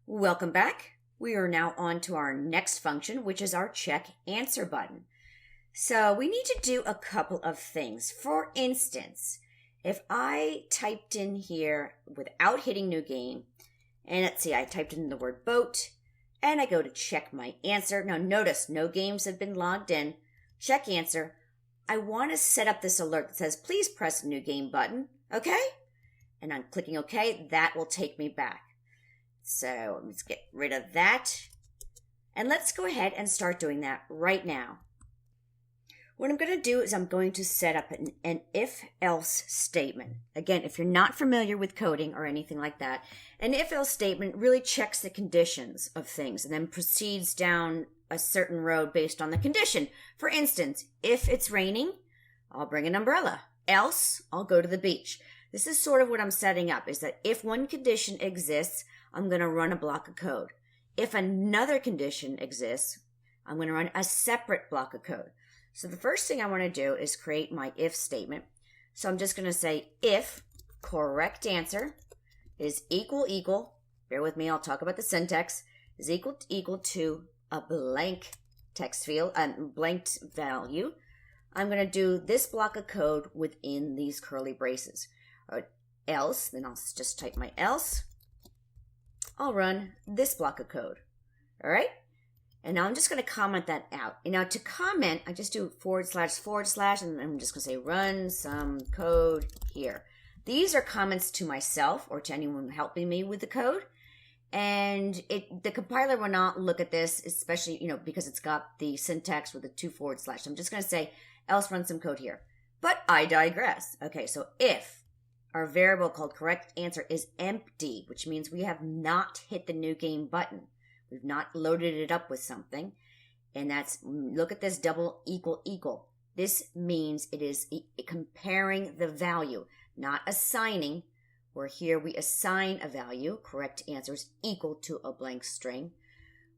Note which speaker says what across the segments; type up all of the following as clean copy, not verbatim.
Speaker 1: Welcome back. We are now on to our next function, which is our check answer button. So we need to do a couple of things. For instance, if I typed in here without hitting new game, and let's see, I typed in the word boat, and I go to check my answer. Now notice, no games have been logged in. Check answer. I want to set up this alert that says, please press the new game button, okay? And I'm clicking okay. That will take me back. So let's get rid of that. And let's go ahead and start doing that right now. What I'm going to do is I'm going to set up an if-else statement. Again, if you're not familiar with coding or anything like that, an if-else statement really checks the conditions of things and then proceeds down a certain road based on the condition. For instance, if it's raining, I'll bring an umbrella. Else, I'll go to the beach. This is sort of what I'm setting up, is that if one condition exists, I'm going to run a block of code. If another condition exists, I'm going to run a separate block of code. So the first thing I want to do is create my if statement. So I'm just going to say if correct answer is equal, bear with me, I'll talk about the syntax, is equal to a blank text field, blanked value. I'm going to do this block of code within these curly braces. Else, then I'll just type my else. I'll run this block of code. All right? And now I'm just going to comment that out. And now to comment, I just do // and I'm just going to say run some code here. These are comments to myself or to anyone helping me with the code. And the compiler will not look at this, especially, because it's got the syntax with the 2 /. I'm just going to say else run some code here. But I digress. Okay, so if our variable called correct answer is empty, which means we have not hit the new game button. We've not loaded it up with something. And that's, look at this double equal. This means it is comparing the value, not assigning, where here we assign a value. Correct answer is equal to a blank string.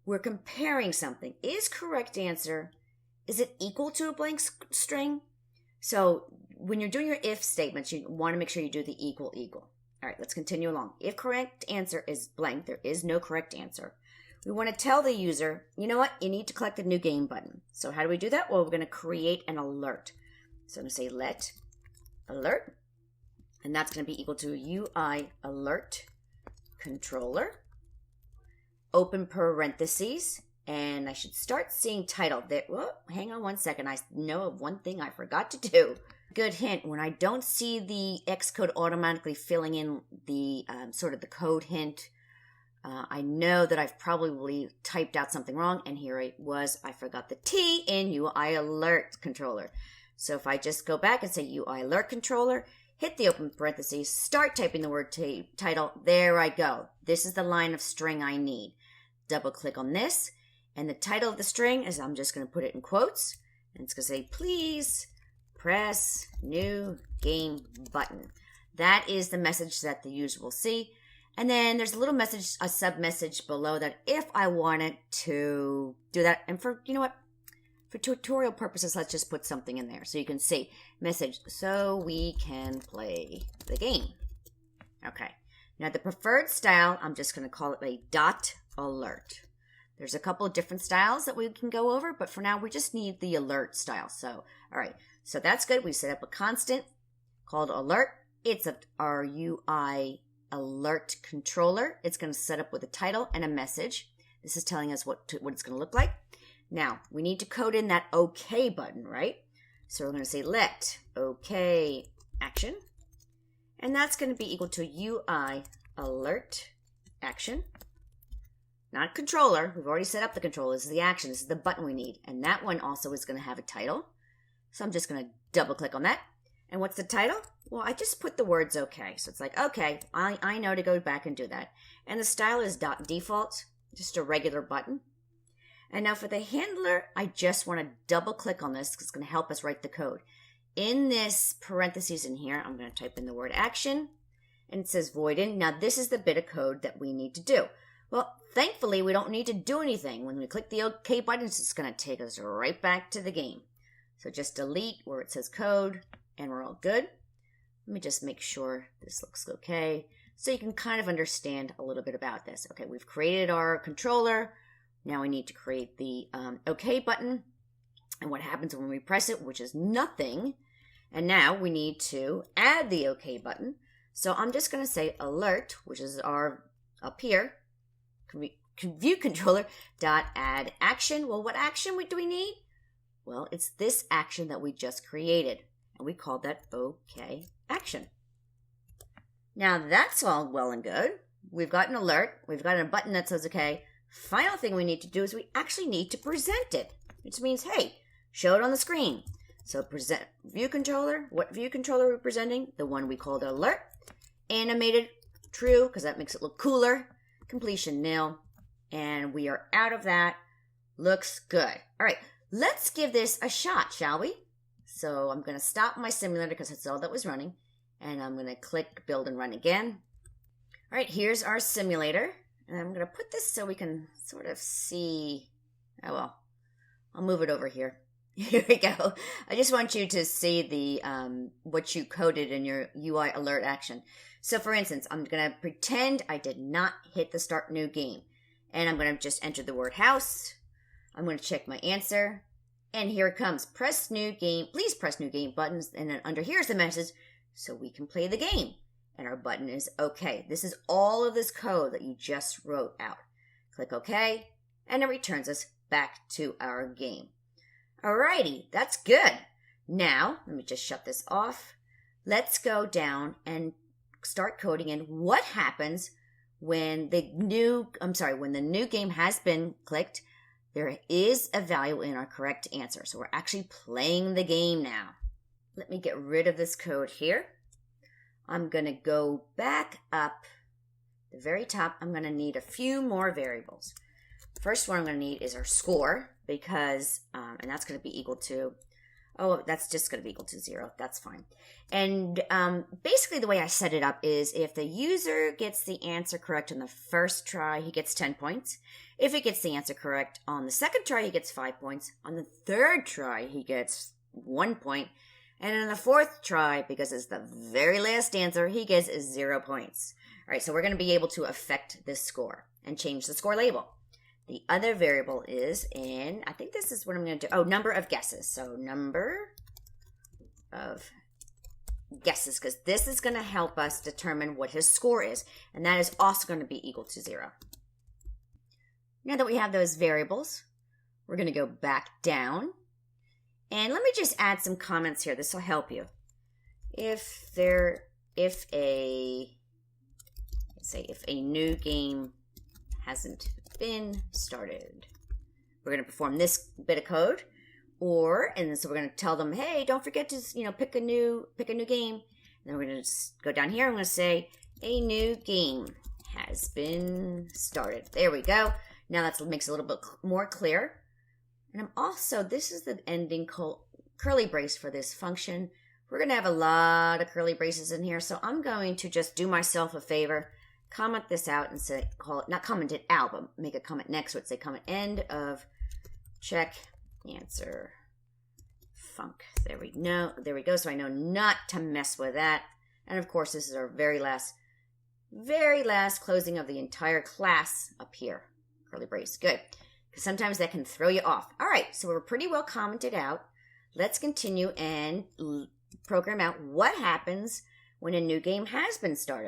Speaker 1: We're comparing something. Is correct answer, is it equal to a blank string? So when you're doing your if statements, you want to make sure you do the equal. All right, let's continue along. If correct answer is blank, there is no correct answer. We want to tell the user, you know what, you need to click the new game button. So how do we do that? Well, we're going to create an alert. So I'm going to say let alert, and that's going to be equal to UI alert controller, open parentheses, and I should start seeing title. Hang on one second. I know of one thing I forgot to do. Good hint, when I don't see the Xcode automatically filling in the sort of the code hint, I know that I've probably typed out something wrong, and here it was. I forgot the T in UI alert controller. So if I just go back and say UI alert controller, hit the open parentheses, start typing the word title, there I go. This is the line of string I need. Double click on this, and the title of the string is, I'm just going to put it in quotes, and it's going to say, please press new game button. That is the message that the user will see. And then there's a little message, a sub message below that if I wanted to do that. And for tutorial purposes, let's just put something in there so you can see message so we can play the game. Okay. Now the preferred style, I'm just going to call it a .alert. There's a couple of different styles that we can go over, but for now we just need the alert style. So, all right. So that's good. We set up a constant called alert. It's our UI alert controller. It's going to set up with a title and a message. This is telling us what it's going to look like. Now, we need to code in that OK button, right? So we're going to say let OK action. And that's going to be equal to UI alert action. Not controller. We've already set up the controller. This is the action. This is the button we need. And that one also is going to have a title. So I'm just going to double click on that. And what's the title? Well, I just put the words OK. So it's like, okay, I know to go back and do that. And the style is .default, just a regular button. And now for the handler, I just want to double click on this because it's going to help us write the code. In this parentheses in here, I'm going to type in the word action. And it says void in. Now this is the bit of code that we need to do. Well, thankfully, we don't need to do anything. When we click the OK button, it's just going to take us right back to the game. So just delete where it says code, and we're all good. Let me just make sure this looks okay. so you can kind of understand a little bit about this. Okay, we've created our controller. Now we need to create the OK button and what happens when we press it, which is nothing. And now we need to add the OK button. So I'm just going to say alert, which is our up here, view controller dot add action. Well, what action do we need? Well, it's this action that we just created, and we called that OK action. Now that's all well and good. We've got an alert. We've got a button that says OK. Final thing we need to do is we actually need to present it, which means, hey, show it on the screen. So present view controller. What view controller are we presenting? The one we called alert. Animated true, because that makes it look cooler. Completion nil. And we are out of that. Looks good. All right, let's give this a shot, shall we? So I'm going to stop my simulator because that's all that was running. And I'm going to click build and run again. All right, here's our simulator. And I'm going to put this so we can sort of see. Oh, well, I'll move it over here. Here we go. I just want you to see the what you coded in your UI alert action. So for instance, I'm going to pretend I did not hit the start new game. And I'm going to just enter the word house. I'm going to check my answer. And here it comes. Press new game. Please press new game buttons. And then under here is the message so we can play the game. And our button is OK. This is all of this code that you just wrote out. Click OK. And it returns us back to our game. Alrighty, that's good. Now, let me just shut this off. Let's go down and start coding in what happens when the new game has been clicked. There is a value in our correct answer. So we're actually playing the game now. Let me get rid of this code here. I'm going to go back up the very top. I'm going to need a few more variables. First one I'm going to need is our score because, and that's going to be equal to, that's just going to be equal to 0. That's fine. And basically the way I set it up is if the user gets the answer correct on the first try, he gets 10 points. If he gets the answer correct on the second try, he gets 5 points. On the third try, he gets 1 point. And on the fourth try, because it's the very last answer, he gets 0 points. All right, so we're going to be able to affect this score and change the score label. The other variable is in, I think this is what I'm going to do. Oh, number of guesses. So number of guesses, because this is going to help us determine what his score is. And that is also going to be equal to 0. Now that we have those variables, we're going to go back down. And let me just add some comments here. This will help you. If a new game hasn't been started, we're going to perform this bit of code, and so we're going to tell them, hey, don't forget to pick a new game. And then we're going to just go down here. I'm going to say a new game has been started. There we go. Now that makes it a little bit more clear. And this is the ending curly brace for this function. We're going to have a lot of curly braces in here, so I'm going to just do myself a favor, comment this out and not comment it out, but make a comment next to it. Say comment end of check answer func. There we go. So I know not to mess with that. And of course, this is our very last closing of the entire class up here. Curly brace. Good. Because sometimes that can throw you off. All right, so we're pretty well commented out. Let's continue and program out what happens when a new game has been started.